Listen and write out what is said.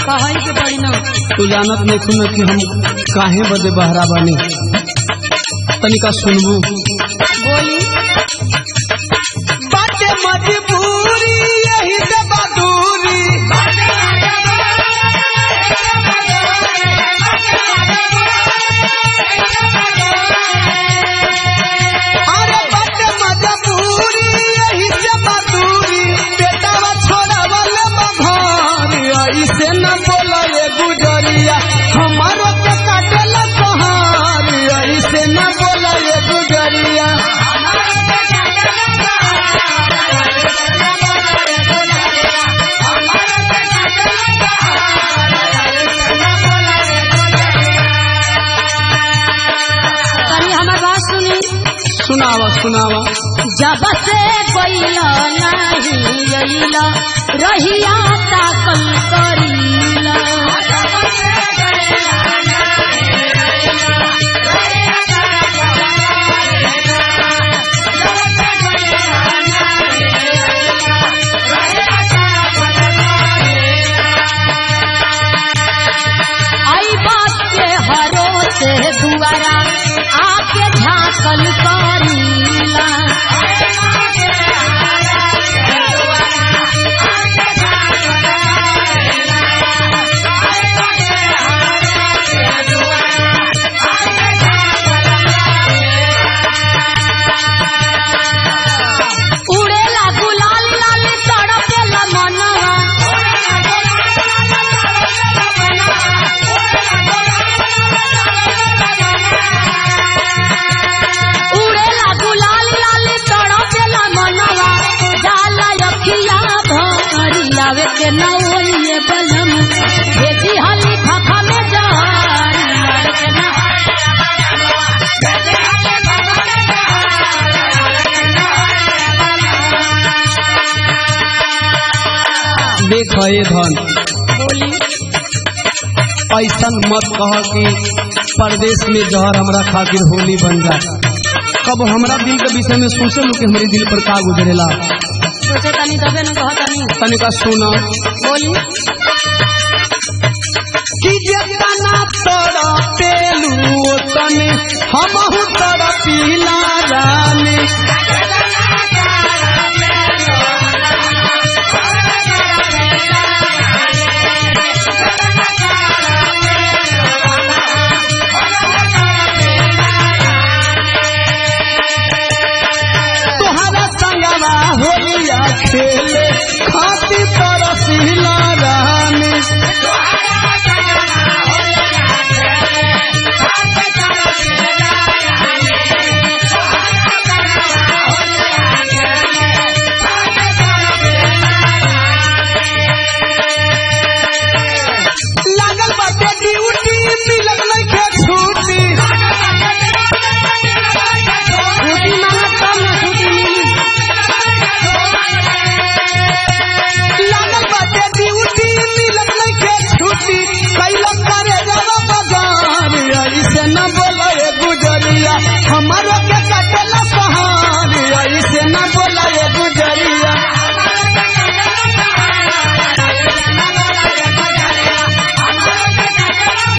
कहाई के पड़ी ना। तू जानत नहीं सुन कि हम काहे बदे बहरा बानी, तनिका सुनबू। बोली। बाटे मजबूरी यही से बहादुरी, अरे बाटे मजबूरी यही से बहादुरी, बेटावा छोड़ावल बघार ऐसे न बोला ये गुजरिया, हमारो के काटल कहार ऐसे न बोला ये गुजरिया। सुनावा सुनावा। जब से गइला नहीं अइला रहिया ताकल करीला, आई बात के हरो से दुआरा आके झाकल करीला, उड़ेला गुलाल लाल तड़पेला मनवा, उड़ेला गुलाल लाल तड़पेला मनवा, जाला अखिया भरी लावे के नौलिए बलम, भेजी हली खखा में जान लावे के ना। देख ये धन, बोली। ऐसा मत कह कि परदेश में जहर हमरा खातिर होली बन जाए। कब हमरा दिल के विषय में सोचे कि हमारे दिल पर का गुजरेला, सोचे तनी तबे न कह तनी। तनिका सुना। बोली। कि जितना तड़पेलू तने हमहु तड़पीला रानी, तोहरा संगवा होलिया खेले खातिर तरसीला रानी, लागल बाटे ड्यूटी मिलल नइखे छुट्टी, छुट्टी मांगत तब न छुट्टी मिली। लागल बाटे ड्यूटी मिलल नइखे छुट्टी, कैला करे जावा बाजार ऐसे न बोला ये गुजरिया, हमारो के